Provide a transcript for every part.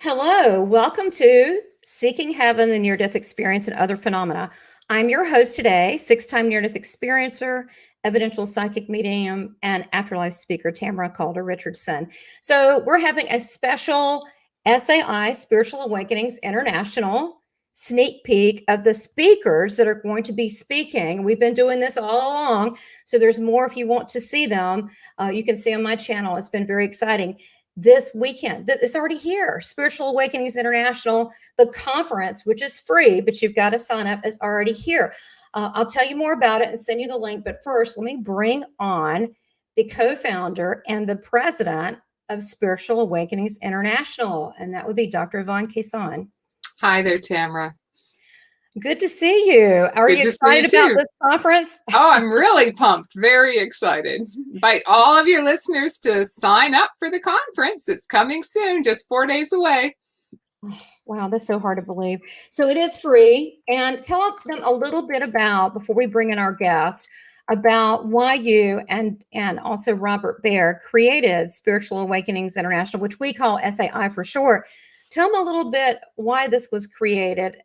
Hello, welcome to Seeking Heaven, the Near-Death Experience and Other Phenomena. I'm your host today, six-time near-death experiencer, evidential psychic medium, and afterlife speaker, Tamara Caulder Richardson. So we're having a special SAI Spiritual Awakenings International sneak peek of the speakers that are going to be speaking. We've been doing this all along, so there's more if you want to see them. You can see on my channel. It's been very exciting. This weekend, it's already here. Spiritual Awakenings International, the conference, which is free, but you've got to sign up, is already here. I'll tell you more about it and send you the link. But first, let me bring on the co-founder and the president of Spiritual Awakenings International, and that would be Dr. Yvonne Kason. Hi there, Tamara. Good to see you. Are you excited about this conference? Oh, I'm really pumped. Very excited. Invite all of your listeners to sign up for the conference. It's coming soon, just 4 days away. Wow, that's so hard to believe. So it is free. And tell them a little bit about, before we bring in our guest, about why you and also Robert Baer created Spiritual Awakenings International, which we call SAI for short. Tell them a little bit why this was created.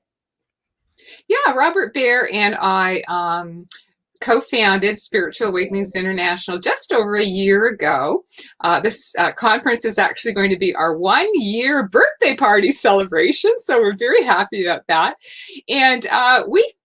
Yeah, Robert Baer and I co-founded Spiritual Awakenings International just over a year ago. This conference is actually going to be our 1-year birthday party celebration, so we're very happy about that. And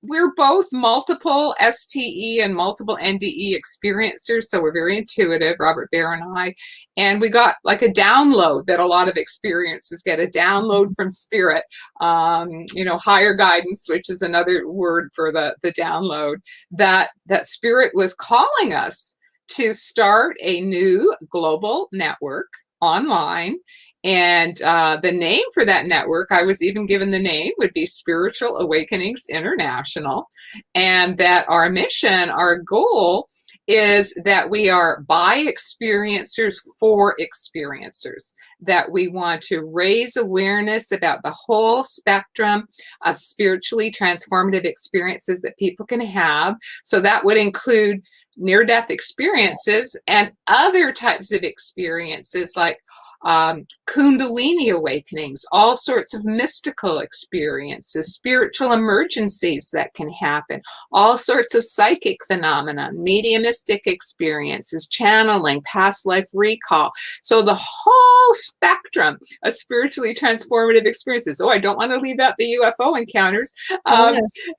we're both multiple STE and multiple NDE experiencers, so we're very intuitive, Robert Baer and I. And we got like a download that a lot of experiencers get, a download from spirit, higher guidance, which is another word for the download, that spirit was calling us to start a new global network online. And the name for that network, I was even given the name, would be Spiritual Awakenings International. And that our mission, our goal, is that we are by experiencers for experiencers, that we want to raise awareness about the whole spectrum of spiritually transformative experiences that people can have. So that would include near-death experiences and other types of experiences like Kundalini awakenings, all sorts of mystical experiences, spiritual emergencies that can happen, all sorts of psychic phenomena, mediumistic experiences, channeling, past life recall. So the whole spectrum of spiritually transformative experiences. Oh, I don't want to leave out the UFO encounters.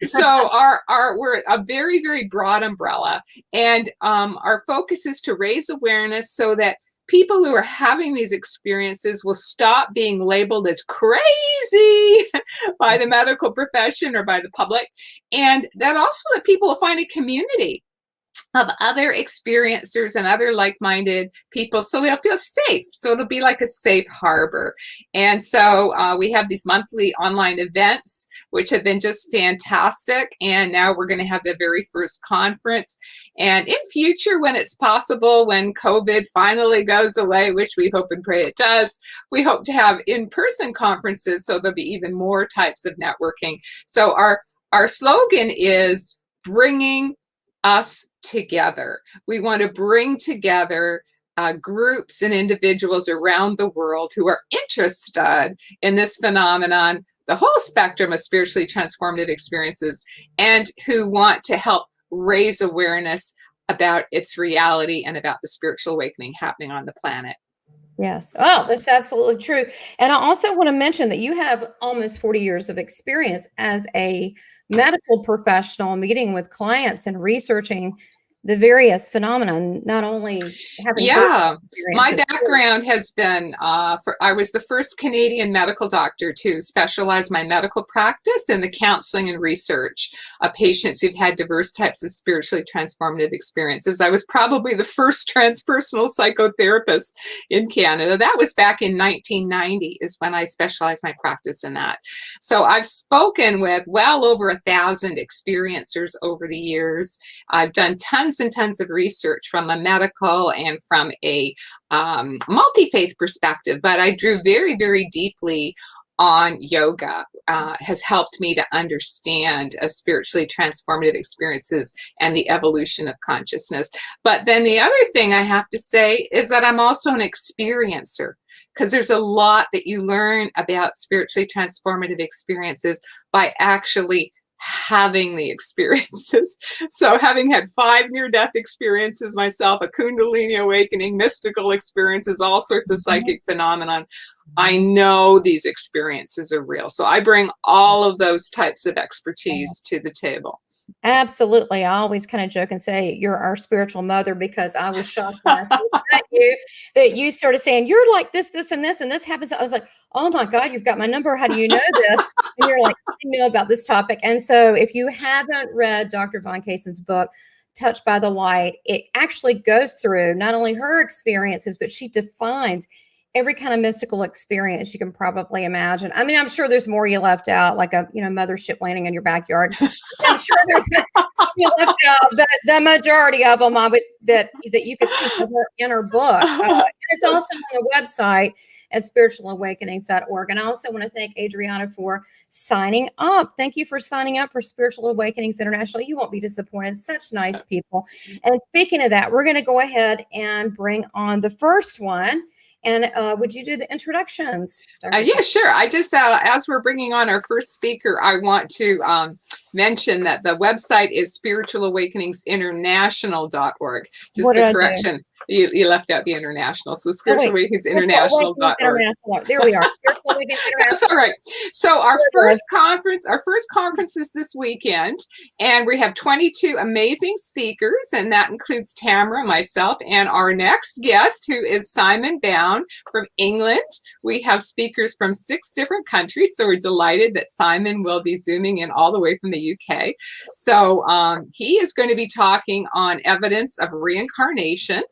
So we're a very, very broad umbrella, and our focus is to raise awareness so that people who are having these experiences will stop being labeled as crazy by the medical profession or by the public, and that also that people will find a community of other experiencers and other like-minded people, so they'll feel safe. So it'll be like a safe harbor. And so we have these monthly online events, which have been just fantastic. And now we're going to have the very first conference. And in future, when it's possible, when COVID finally goes away, which we hope and pray it does, we hope to have in-person conferences, so there'll be even more types of networking. So our slogan is bringing us together. We want to bring together groups and individuals around the world who are interested in this phenomenon, the whole spectrum of spiritually transformative experiences, and who want to help raise awareness about its reality and about the spiritual awakening happening on the planet. Yes. Oh, that's absolutely true. And I also want to mention that you have almost 40 years of experience as a medical professional, meeting with clients and researching the various phenomena, not only having my background has been I was the first Canadian medical doctor to specialize my medical practice in the counseling and research of patients who've had diverse types of spiritually transformative experiences. I was probably the first transpersonal psychotherapist in Canada. That was back in 1990 is when I specialized my practice in that. So I've spoken with well over 1,000 experiencers over the years. I've done tons and tons of research from a medical and from a multi-faith perspective, but I drew very, very deeply on yoga. Has helped me to understand spiritually transformative experiences and the evolution of consciousness. But then the other thing I have to say is that I'm also an experiencer. because there's a lot that you learn about spiritually transformative experiences by actually having the experiences. So having had 5 near-death experiences myself, a Kundalini awakening, mystical experiences, all sorts of psychic phenomenon, I know these experiences are real. So I bring all of those types of expertise to the table. Absolutely. I always kind of joke and say you're our spiritual mother, because I was shocked when I first met you that you started saying you're like this, and this happens. I was like, oh my God, you've got my number. How do you know this? And you're like, I know about this topic. And so if you haven't read Dr. Von Kason's book, Touched by the Light, it actually goes through not only her experiences, but she defines every kind of mystical experience you can probably imagine. I mean, I'm sure there's more you left out, like a mothership landing in your backyard. I'm sure there's some you left out, but the majority of them that you could see in her book. It's also on the website at spiritualawakenings.org. And I also want to thank Adriana for signing up. Thank you for signing up for Spiritual Awakenings International. You won't be disappointed. Such nice people. And speaking of that, we're going to go ahead and bring on the first one. And would you do the introductions? Yeah, sure. I just, as we're bringing on our first speaker, I want to mention that the website is spiritualawakeningsinternational.org. Just a correction. You left out the international. So spiritualawakeningsinternational.org. There we are. That's all right. So our first conference is this weekend, and we have 22 amazing speakers, and that includes Tamara, myself, and our next guest, who is Simon Bown from England. We have speakers from 6 different countries, so we're delighted that Simon will be zooming in all the way from the UK. So he is going to be talking on evidence of reincarnation.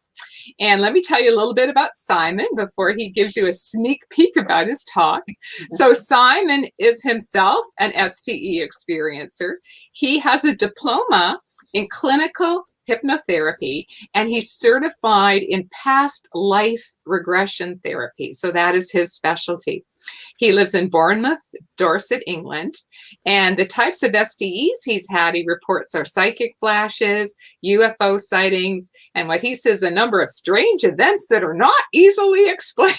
And let me tell you a little bit about Simon before he gives you a sneak peek about his talk. So Simon is himself an STE experiencer. He has a diploma in clinical hypnotherapy, and he's certified in past life regression therapy. So that is his specialty. He lives in Bournemouth, Dorset, England, and the types of STEs he's had, he reports, are psychic flashes, UFO sightings, and what he says, a number of strange events that are not easily explained.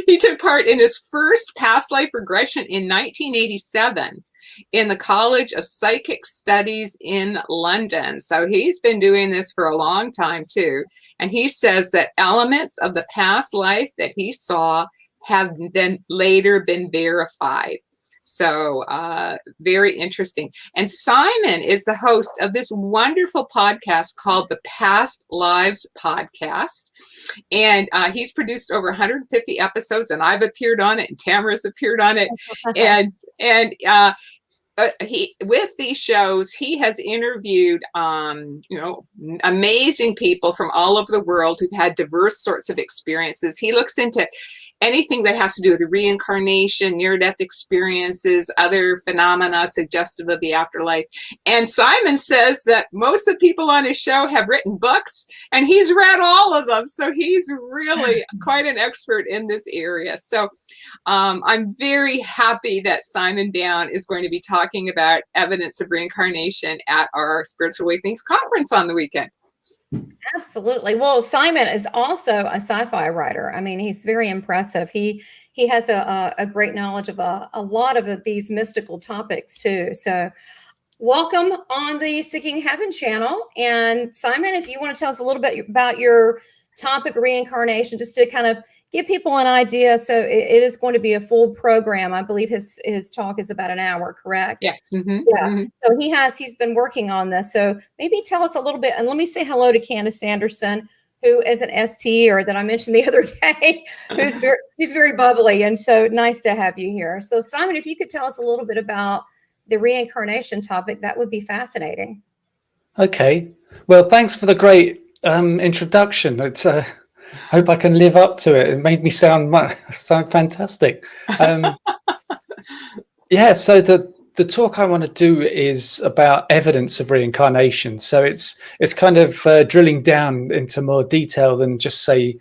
He took part in his first past life regression in 1987 in the College of Psychic Studies in London. So he's been doing this for a long time too. And he says that elements of the past life that he saw have then later been verified. So very interesting. And Simon is the host of this wonderful podcast called the Past Lives Podcast. And he's produced over 150 episodes, and I've appeared on it, and Tamara's appeared on it. And he, with these shows, he has interviewed, amazing people from all over the world who've had diverse sorts of experiences. He looks into anything that has to do with reincarnation, near-death experiences, other phenomena suggestive of the afterlife. And Simon says that most of the people on his show have written books, and he's read all of them. So he's really quite an expert in this area. So I'm very happy that Simon Bown is going to be talking about evidence of reincarnation at our Spiritual Awakenings conference on the weekend. Absolutely. Well, Simon is also a sci-fi writer. I mean, he's very impressive. He has a great knowledge of a lot of these mystical topics too. So welcome on the Seeking Heaven channel. And Simon, if you want to tell us a little bit about your topic, reincarnation, just to kind of give people an idea. So it is going to be a full program. I believe his talk is about an hour, correct? Yes. Mm-hmm. Yeah. Mm-hmm. So he's been working on this. So maybe tell us a little bit, and let me say hello to Candace Anderson, who is an STEer that I mentioned the other day, she's very bubbly, and so nice to have you here. So Simon, if you could tell us a little bit about the reincarnation topic, that would be fascinating. Okay. Well, thanks for the great introduction. It's hope I can live up to it. It made me sound fantastic. Yeah, so the talk I want to do is about evidence of reincarnation. So it's kind of drilling down into more detail than just say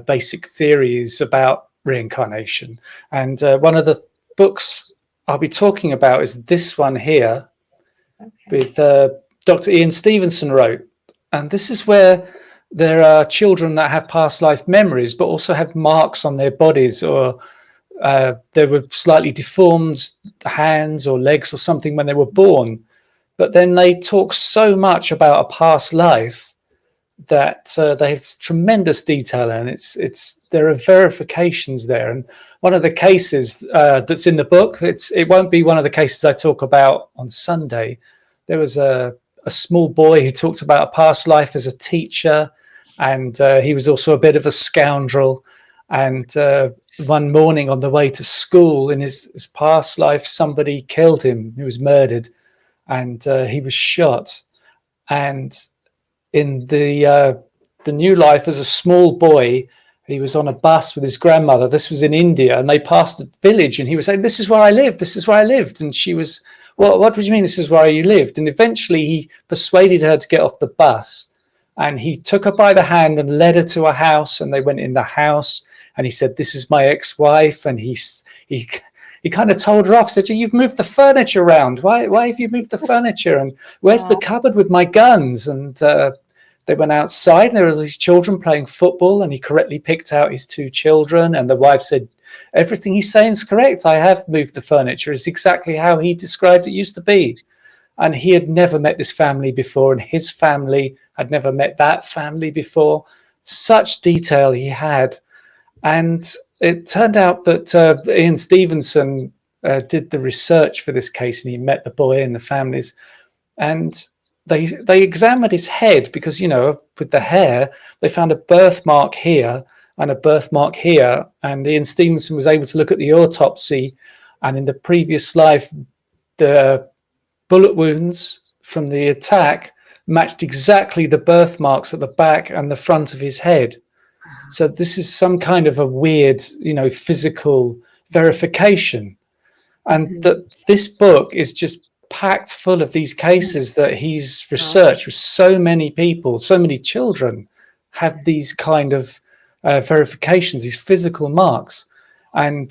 basic theories about reincarnation. And one of the books I'll be talking about is this one here, with Dr. Ian Stevenson wrote. And this is where there are children that have past life memories, but also have marks on their bodies, or they were slightly deformed hands or legs or something when they were born. But then they talk so much about a past life that they have tremendous detail, and there are verifications there. And one of the cases that's in the book, it won't be one of the cases I talk about on Sunday. There was a small boy who talked about a past life as a teacher, and he was also a bit of a scoundrel. And one morning on the way to school in his past life, somebody killed him. He was murdered, and he was shot. And in the new life, as a small boy, he was on a bus with his grandmother. This was in India, and they passed a village, and he was saying, "This is where I live. This is where I lived." And she was, "Well, what do you mean this is where you lived?" And eventually he persuaded her to get off the bus, and he took her by the hand and led her to a house, and they went in the house, and he said, "This is my ex-wife." And he kind of told her off, said, "You've moved the furniture around. Why have you moved the furniture? And where's the cupboard with my guns?" And they went outside, and there were these children playing football, and he correctly picked out his two children. And the wife said, "Everything he's saying is correct. I have moved the furniture. It's exactly how he described it used to be." And he had never met this family before, and his family had never met that family before. Such detail he had. And it turned out that Ian Stevenson did the research for this case, and he met the boy and the families. And they examined his head because, with the hair, they found a birthmark here and a birthmark here. And Ian Stevenson was able to look at the autopsy. And in the previous life, the bullet wounds from the attack matched exactly the birthmarks at the back and the front of his head. So this is some kind of a weird, physical verification. And that this book is just packed full of these cases that he's researched with so many people, so many children have these kind of verifications, these physical marks. And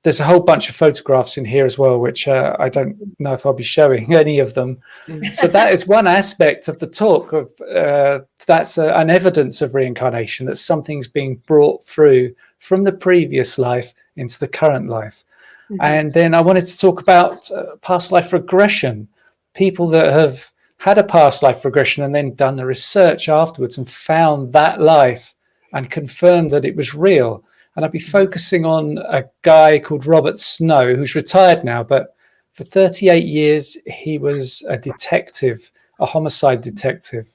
there's a whole bunch of photographs in here as well, which I don't know if I'll be showing any of them. So that is one aspect of the talk of that's an evidence of reincarnation, that something's being brought through from the previous life into the current life. And then I wanted to talk about past life regression, people that have had a past life regression and then done the research afterwards and found that life and confirmed that it was real. And I'll be focusing on a guy called Robert Snow, who's retired now, but for 38 years, he was a detective, a homicide detective.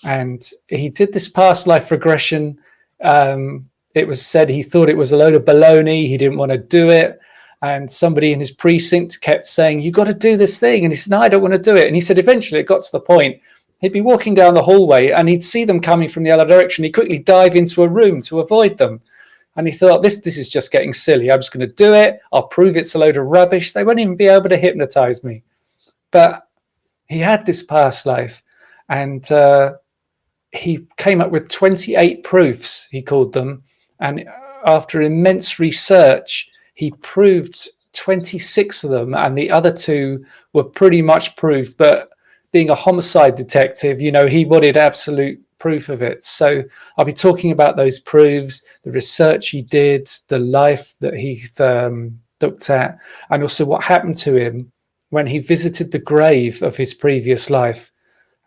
And he did this past life regression. It was said he thought it was a load of baloney. He didn't want to do it. And somebody in his precinct kept saying, "You got to do this thing." And he said, "No, I don't want to do it." And he said, eventually it got to the point, he'd be walking down the hallway and he'd see them coming from the other direction. He'd quickly dive into a room to avoid them. And he thought, this is just getting silly. I'm just going to do it. I'll prove it's a load of rubbish. They won't even be able to hypnotize me. But he had this past life, and he came up with 28 proofs, he called them. And after immense research, he proved 26 of them, and the other two were pretty much proved. But being a homicide detective, he wanted absolute proof of it. So I'll be talking about those proofs, the research he did, the life that he looked at, and also what happened to him when he visited the grave of his previous life.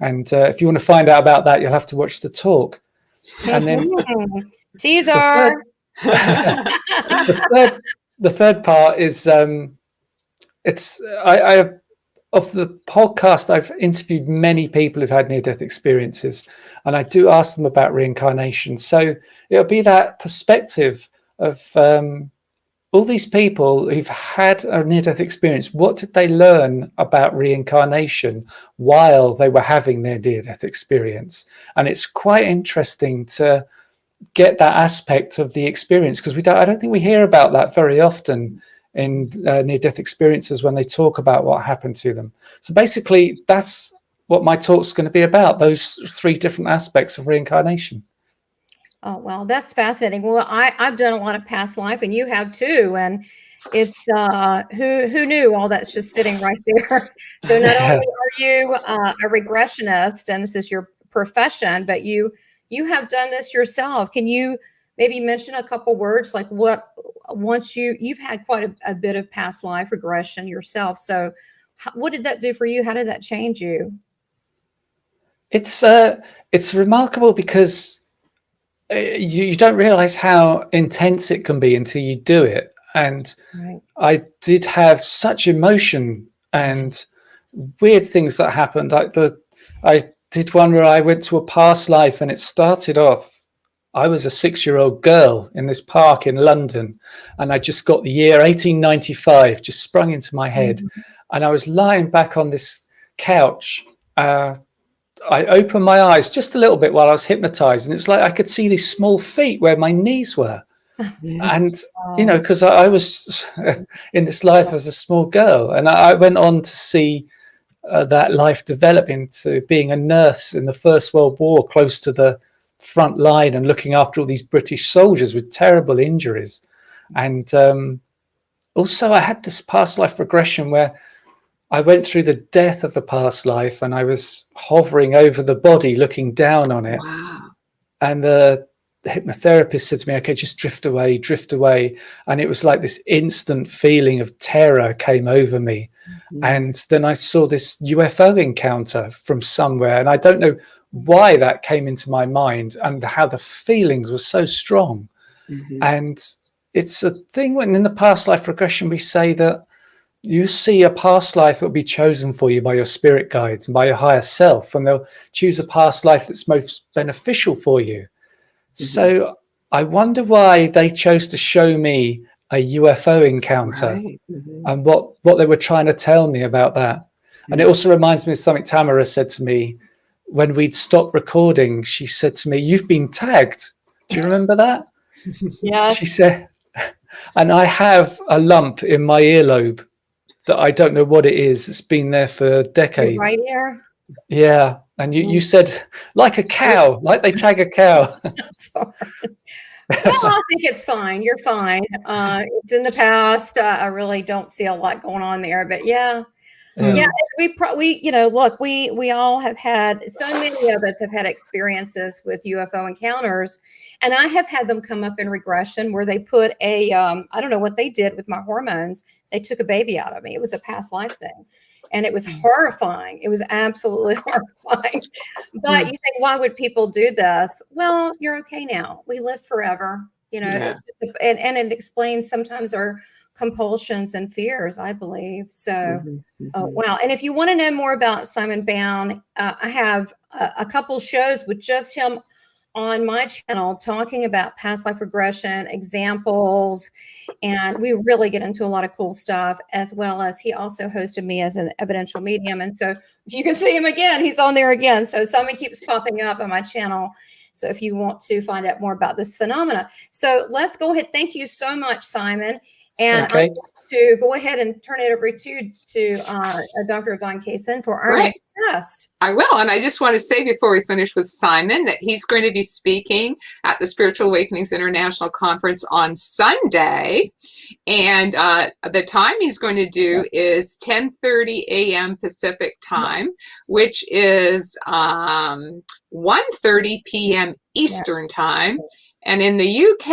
And if you want to find out about that, you'll have to watch the talk. And then teaser. The third part is of the podcast, I've interviewed many people who've had near-death experiences, and I do ask them about reincarnation. So it'll be that perspective of all these people who've had a near-death experience. What did they learn about reincarnation while they were having their near-death experience? And it's quite interesting to get that aspect of the experience, because I don't think we hear about that very often in near-death experiences when they talk about what happened to them. So basically, that's what my talk's going to be about, those three different aspects of reincarnation. Oh, well, that's fascinating. Well, I've done a lot of past life, and you have too. And it's who knew all that's just sitting right there. So not only are you a regressionist, and this is your profession, but you you have done this yourself. Can you maybe mention a couple words, like once you've had quite a bit of past life regression yourself. So what did that do for you? How did that change you? It's remarkable because you don't realize how intense it can be until you do it. And Right. I did have such emotion and weird things that happened. I did one where I went to a past life, and it started off, I was a 6-year-old girl in this park in London, and I just got the year 1895 just sprung into my head. Mm-hmm. And I was lying back on this couch. I opened my eyes just a little bit while I was hypnotized, and it's like I could see these small feet where my knees were. And, you know, because I was in this life as a small girl, and I went on to see that life develop into being a nurse in the First World War, close to the front line and looking after all these British soldiers with terrible injuries. And also I had this past life regression where I went through the death of the past life, and I was hovering over the body looking down on it. Wow. And the hypnotherapist said to me, okay, just drift away, drift away. And it was like this instant feeling of terror came over me. Mm-hmm. And then I saw this UFO encounter from somewhere, and I don't know why that came into my mind and how the feelings were so strong. Mm-hmm. And it's a thing when in the past life regression, we say that you see a past life that will be chosen for you by your spirit guides and by your higher self, and they'll choose a past life that's most beneficial for you. Mm-hmm. So I wonder why they chose to show me a UFO encounter, right. Mm-hmm. and what they were trying to tell me about that. Mm-hmm. And it also reminds me of something Tamara said to me when we'd stopped recording. She said to me, "You've been tagged." Do you remember that? Yeah. She said, and I have a lump in my earlobe that I don't know what it is. It's been there for decades. Right here. Yeah. And you said like a cow, like they tag a cow. Sorry. Well, I think it's fine. You're fine. It's in the past. I really don't see a lot going on there, but yeah. We you know, look, we all have had, so many of us have had experiences with UFO encounters, and I have had them come up in regression where they put a I don't know what they did with my hormones. They took a baby out of me. It was a past life thing, and it was horrifying. It was absolutely horrifying. But you think, why would people do this? Well, you're okay now. We live forever, you know. Yeah. And it explains sometimes our compulsions and fears, I believe. So, wow. And if you want to know more about Simon Bown, I have a couple shows with just him on my channel talking about past life regression examples, and we really get into a lot of cool stuff, as well as he also hosted me as an evidential medium. And so you can see him again. He's on there again. So Simon keeps popping up on my channel. So if you want to find out more about this phenomena. So let's go ahead. Thank you so much, Simon. And okay. I'm going to go ahead and turn it over to Dr. Yvonne Kason for our next guest. I will. And I just want to say before we finish with Simon that he's going to be speaking at the Spiritual Awakenings International Conference on Sunday. And the time he's going to do is 10:30 a.m. Pacific time, which is 1:30 p.m. Eastern time. And in the UK,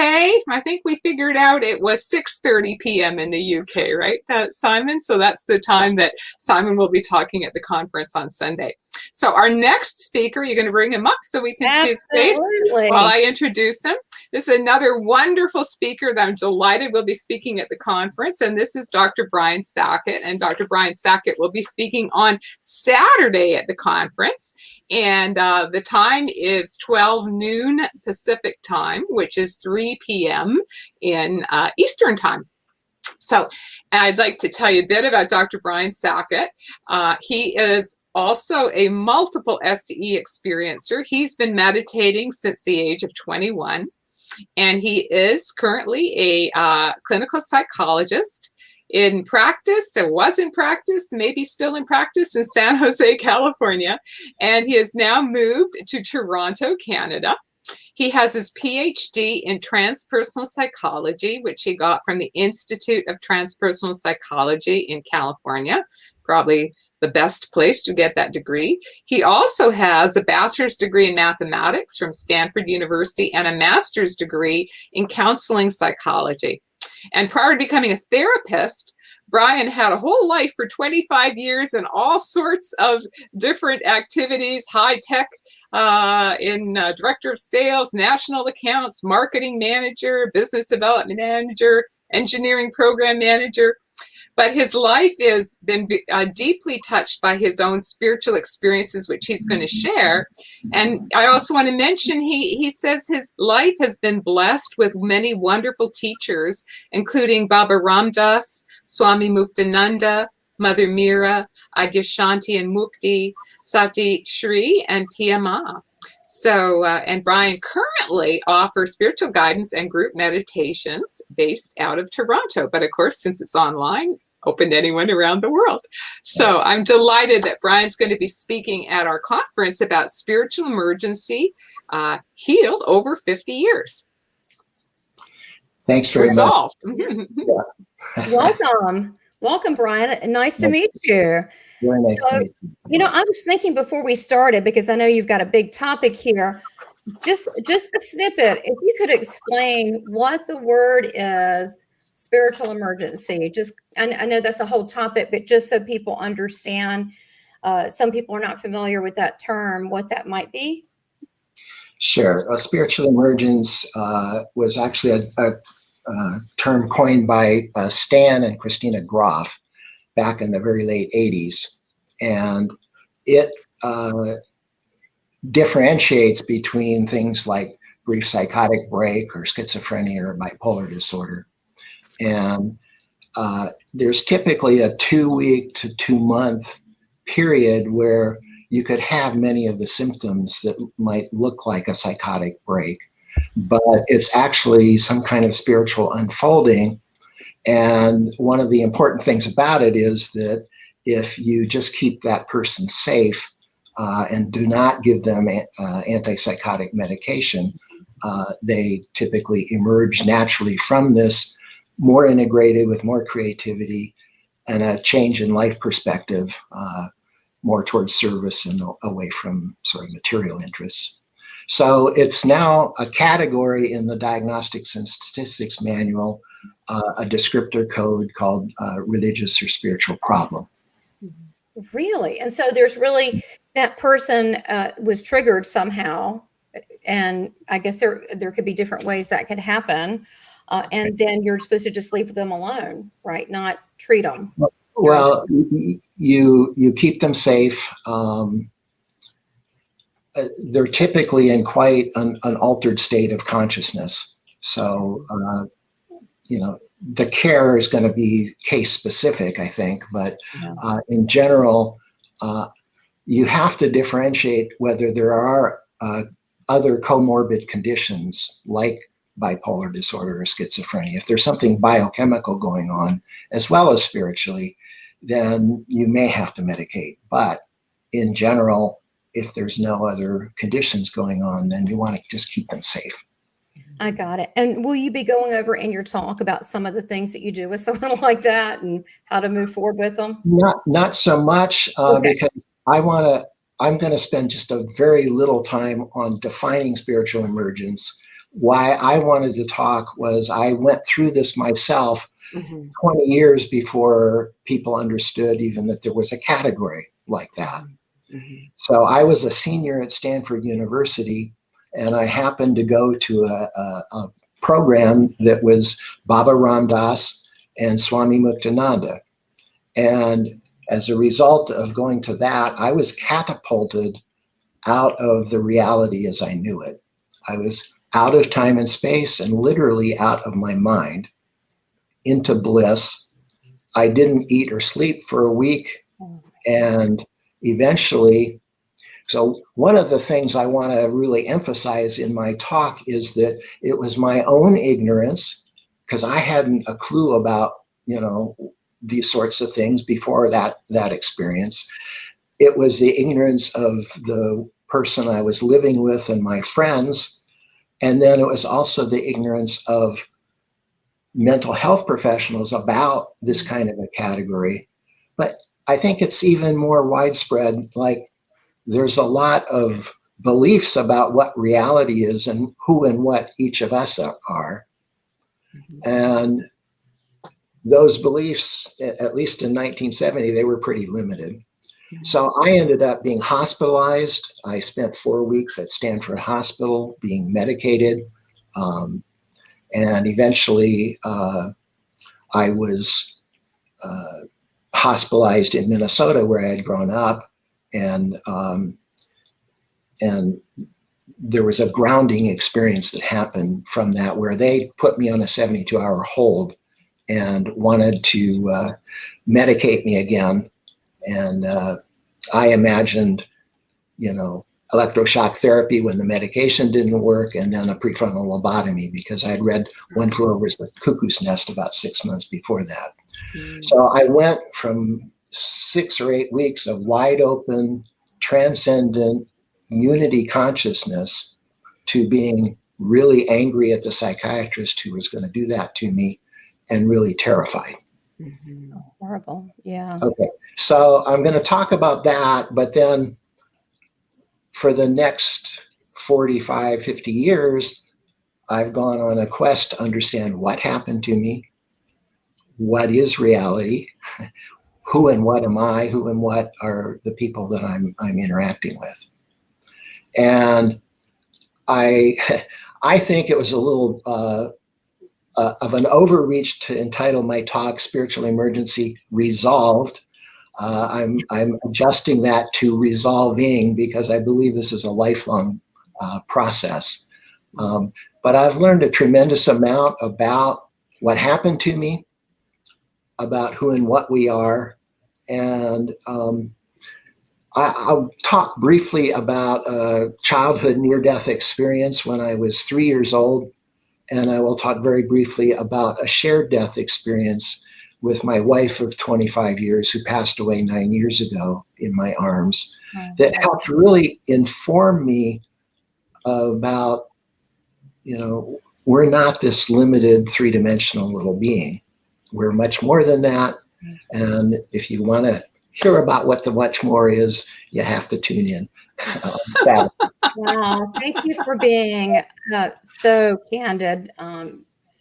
I think we figured out it was 6:30 p.m. in the UK, right, Simon? So that's the time that Simon will be talking at the conference on Sunday. So our next speaker, you're going to bring him up so we can see his face while I introduce him. This is another wonderful speaker that I'm delighted will be speaking at the conference, and this is Dr. Brian Sackett. And Dr. Brian Sackett will be speaking on Saturday at the conference, and the time is 12 noon Pacific time, which is 3 p.m. in Eastern time. So I'd like to tell you a bit about Dr. Brian Sackett. He is also a multiple STE experiencer. He's been meditating since the age of 21. And he is currently a clinical psychologist in practice, or was in practice, maybe still in practice in San Jose, California. And he has now moved to Toronto, Canada. He has his Ph.D. in transpersonal psychology, which he got from the Institute of Transpersonal Psychology in California, probably the best place to get that degree. He also has a bachelor's degree in mathematics from Stanford University and a master's degree in counseling psychology. And prior to becoming a therapist, Brian had a whole life for 25 years in all sorts of different activities, high tech, in director of sales, national accounts, marketing manager, business development manager, engineering program manager. But his life has been deeply touched by his own spiritual experiences, which he's going to share. And I also want to mention, he says his life has been blessed with many wonderful teachers, including Baba Ramdas, Swami Muktananda, Mother Meera, Adyashanti and Mukti, Sati Shri, and PMA. So, and Brian currently offers spiritual guidance and group meditations based out of Toronto. But of course, since it's online, open to anyone around the world. So I'm delighted that Brian's going to be speaking at our conference about spiritual emergency, healed over 50 years. Thanks very Resolved. much. Welcome. Welcome, Brian. Nice to meet you. Very nice So, to meet you. I was thinking before we started, because I know you've got a big topic here, just a snippet, if you could explain what the word is, spiritual emergency. Just, I know that's a whole topic, but just so people understand, some people are not familiar with that term, what that might be. Sure. A spiritual emergence was actually a term coined by Stan and Christina Groff back in the very late 80s. And it differentiates between things like brief psychotic break or schizophrenia or bipolar disorder. And there's typically a 2-week to 2-month period where you could have many of the symptoms that might look like a psychotic break, but it's actually some kind of spiritual unfolding. And one of the important things about it is that if you just keep that person safe and do not give them antipsychotic medication, they typically emerge naturally from this more integrated with more creativity and a change in life perspective, more towards service and away from sort of material interests. So it's now a category in the Diagnostics and Statistics Manual, a descriptor code called religious or spiritual problem. Really? And so there's really, that person was triggered somehow, and I guess there could be different ways that could happen. And then you're supposed to just leave them alone, right? Not treat them. Well, you keep them safe. They're typically in quite an altered state of consciousness. So, the care is going to be case specific, I think. But in general, you have to differentiate whether there are other comorbid conditions like bipolar disorder or schizophrenia. If there's something biochemical going on, as well as spiritually, then you may have to medicate. But in general, if there's no other conditions going on, then you want to just keep them safe. I got it. And will you be going over in your talk about some of the things that you do with someone like that and how to move forward with them? Not so much, because I'm going to spend just a very little time on defining spiritual emergence. Why I wanted to talk was I went through this myself 20 years before people understood even that there was a category like that. So I was a senior at Stanford University, and I happened to go to a program that was Baba Ramdas and Swami Muktananda. And as a result of going to that, I was catapulted out of the reality as I knew it. I was out of time and space and literally out of my mind into bliss. I didn't eat or sleep for a week. And eventually, so one of the things I want to really emphasize in my talk is that it was my own ignorance, because I hadn't a clue about, these sorts of things before that experience. It was the ignorance of the person I was living with and my friends. And then it was also the ignorance of mental health professionals about this kind of a category. But I think it's even more widespread. Like there's a lot of beliefs about what reality is and who and what each of us are. And those beliefs, at least in 1970, they were pretty limited. So I ended up being hospitalized. I spent 4 weeks at Stanford Hospital being medicated. And eventually I was hospitalized in Minnesota where I had grown up. And there was a grounding experience that happened from that where they put me on a 72-hour hold and wanted to medicate me again. And I imagined, electroshock therapy when the medication didn't work, and then a prefrontal lobotomy because I had read One Flew Over the Cuckoo's Nest about 6 months before that. So I went from 6 or 8 weeks of wide open, transcendent unity consciousness to being really angry at the psychiatrist who was going to do that to me and really terrified. Oh, horrible. Yeah. Okay. So I'm going to talk about that, but then for the next 45, 50 years, I've gone on a quest to understand what happened to me, what is reality, who and what am I, who and what are the people that I'm interacting with. And I think it was a little of an overreach to entitle my talk "Spiritual Emergency Resolved." I'm adjusting that to resolving because I believe this is a lifelong process. But I've learned a tremendous amount about what happened to me, about who and what we are, and I'll talk briefly about a childhood near-death experience when I was 3 years old, and I will talk very briefly about a shared death experience with my wife of 25 years who passed away 9 years ago in my arms. That helped really inform me about, we're not this limited three-dimensional little being. We're much more than that. And if you want to hear about what the much more is, you have to tune in. Wow. Thank you for being so candid,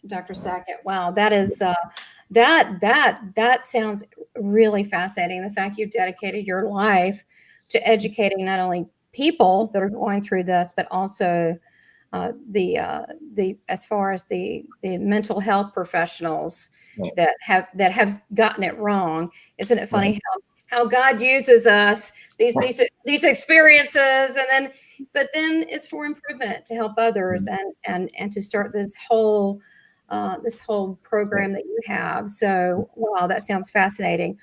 Dr. Sackett. Wow. That is, that sounds really fascinating. The fact you've dedicated your life to educating not only people that are going through this, but also the as far as the mental health professionals that have gotten it wrong. Isn't it funny how God uses us, these experiences, but then it's for improvement to help others and to start this whole program that you have. So, wow, that sounds fascinating.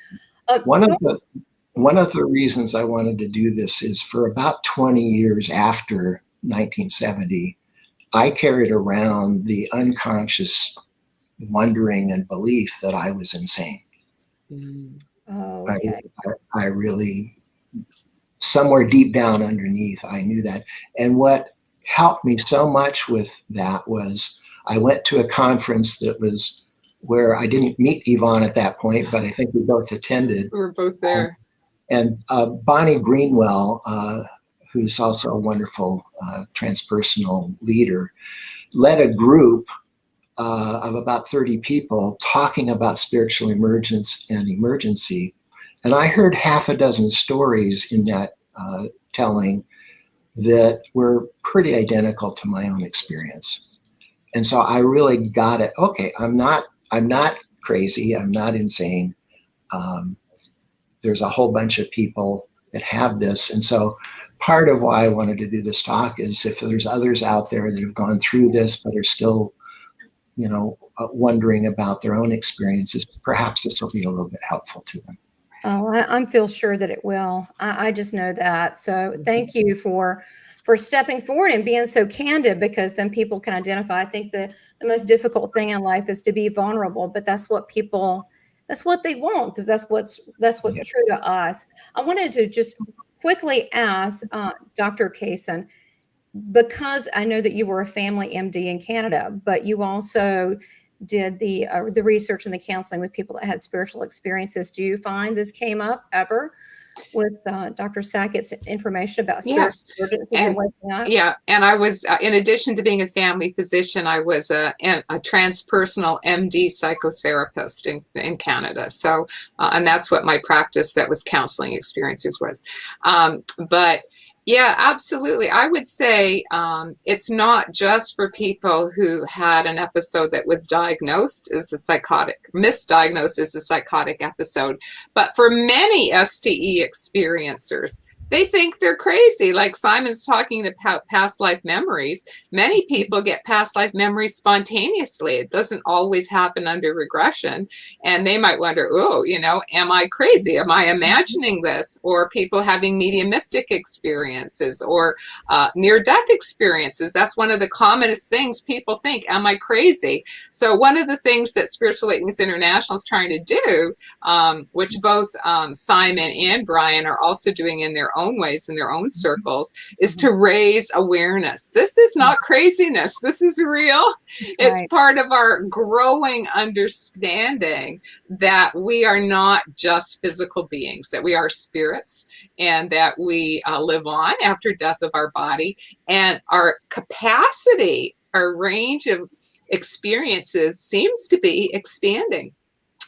One of the reasons I wanted to do this is for about 20 years after 1970, I carried around the unconscious wondering and belief that I was insane. Oh, okay. I really, somewhere deep down underneath, I knew that. And what helped me so much with that was I went to a conference that was where I didn't meet Yvonne at that point, but I think we both attended. We were both there. And Bonnie Greenwell, who's also a wonderful transpersonal leader, led a group of about 30 people talking about spiritual emergence and emergency. And I heard half a dozen stories in that telling that were pretty identical to my own experience. And so I really got it. Okay, I'm not crazy. I'm not insane. There's a whole bunch of people that have this. And so part of why I wanted to do this talk is if there's others out there that have gone through this, but are still, wondering about their own experiences, perhaps this will be a little bit helpful to them. Oh, I feel sure that it will. I just know that. So thank you for stepping forward and being so candid, because then people can identify. I think the most difficult thing in life is to be vulnerable, but that's what they want, because that's what's true to us. I wanted to just quickly ask Dr. Kason, because I know that you were a family MD in Canada, but you also did the research and the counseling with people that had spiritual experiences. Do you find this came up ever with Dr. Sackett's information about spiritual Yes. emergencies And and waking up? yeah, and I was, in addition to being a family physician, I was a transpersonal MD psychotherapist in Canada. So, and that's what my practice that was counseling experiences was. But yeah, absolutely. I would say it's not just for people who had an episode that was diagnosed as a psychotic, misdiagnosed as a psychotic episode, but for many STE experiencers, they think they're crazy. Like Simon's talking about past life memories. Many people get past life memories spontaneously. It doesn't always happen under regression. And they might wonder, oh, am I crazy? Am I imagining this? Or people having mediumistic experiences or near-death experiences. That's one of the commonest things people think, am I crazy? So one of the things that Spiritual Awakenings International is trying to do, which both Simon and Brian are also doing in their own ways, in their own circles, is to raise awareness. This is not craziness. This is real. It's part of our growing understanding that we are not just physical beings, that we are spirits, and that we live on after death of our body, and our capacity, our range of experiences seems to be expanding.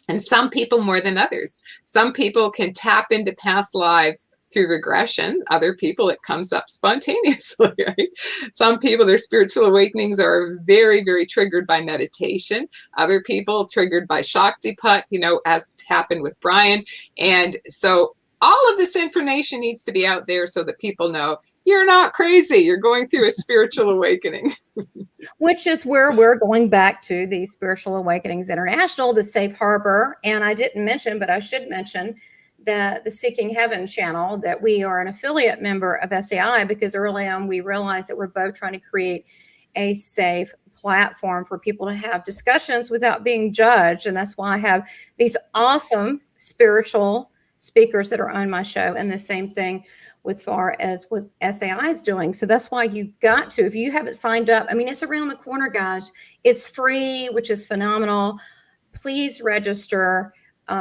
And some people more than others. Some people can tap into past lives through regression. Other people, it comes up spontaneously, right? Some people, their spiritual awakenings are very, very triggered by meditation. Other people triggered by Shaktiput, as happened with Brian. And so all of this information needs to be out there so that people know you're not crazy. You're going through a spiritual awakening. Which is where we're going back to the Spiritual Awakenings International, the safe harbor. And I didn't mention, but I should mention that the Seeking Heaven channel, that we are an affiliate member of SAI, because early on we realized that we're both trying to create a safe platform for people to have discussions without being judged. And that's why I have these awesome spiritual speakers that are on my show, and the same thing with far as what SAI is doing. So that's why you've got to, if you haven't signed up, I mean, it's around the corner, guys. It's free, which is phenomenal. Please register.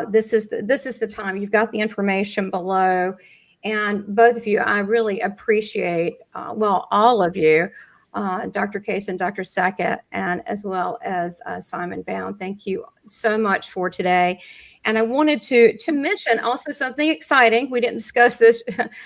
This is the time. You've got the information below. And both of you, I really appreciate, all of you, Dr. Kason, Dr. Sackett, and as well as Simon Bown. Thank you so much for today. And I wanted to mention also something exciting. We didn't discuss this.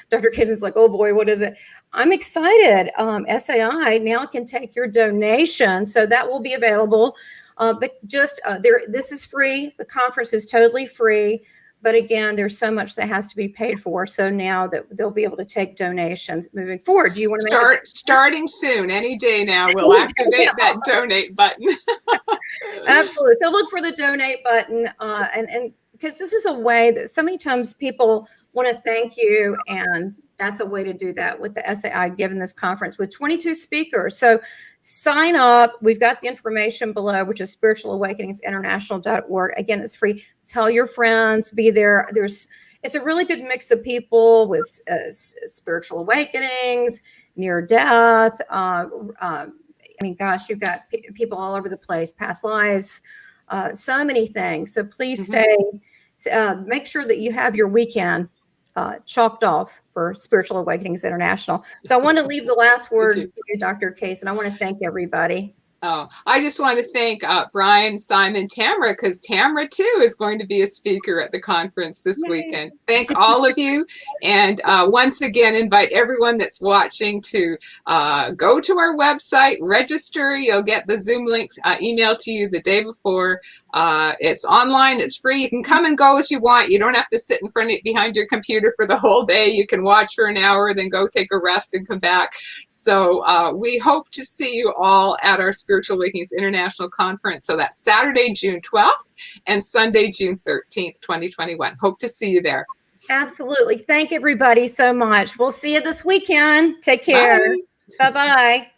Dr. Kason's like, oh boy, what is it? I'm excited. SAI now can take your donation. So that will be available. But just this is free. The conference is totally free. But again, there's so much that has to be paid for. So now that they'll be able to take donations moving forward. Do you want to starting soon? Any day now, we'll activate that donate button. Absolutely. So look for the donate button, and because this is a way that so many times people want to thank you, and that's a way to do that with the SAI given this conference with 22 speakers. So sign up. We've got the information below, which is spiritualawakeningsinternational.org. Again, it's free. Tell your friends, be there. It's a really good mix of people with spiritual awakenings, near death. I mean, gosh, you've got people all over the place, past lives, so many things. So please stay. Make sure that you have your weekend chalked off for Spiritual Awakenings International. So I want to leave the last words to you, Dr. Kason. I want to thank everybody. Oh, I just want to thank Brian, Simon, Tamara, because Tamara, too, is going to be a speaker at the conference this weekend. Thank all of you. And once again, invite everyone that's watching to go to our website, register. You'll get the Zoom links emailed to you the day before. It's online. It's free. You can come and go as you want. You don't have to sit behind your computer for the whole day. You can watch for an hour, then go take a rest and come back. So we hope to see you all at our Spiritual Awakenings International Conference. So that's Saturday, June 12th and Sunday, June 13th, 2021. Hope to see you there. Absolutely. Thank everybody so much. We'll see you this weekend. Take care. Bye-bye.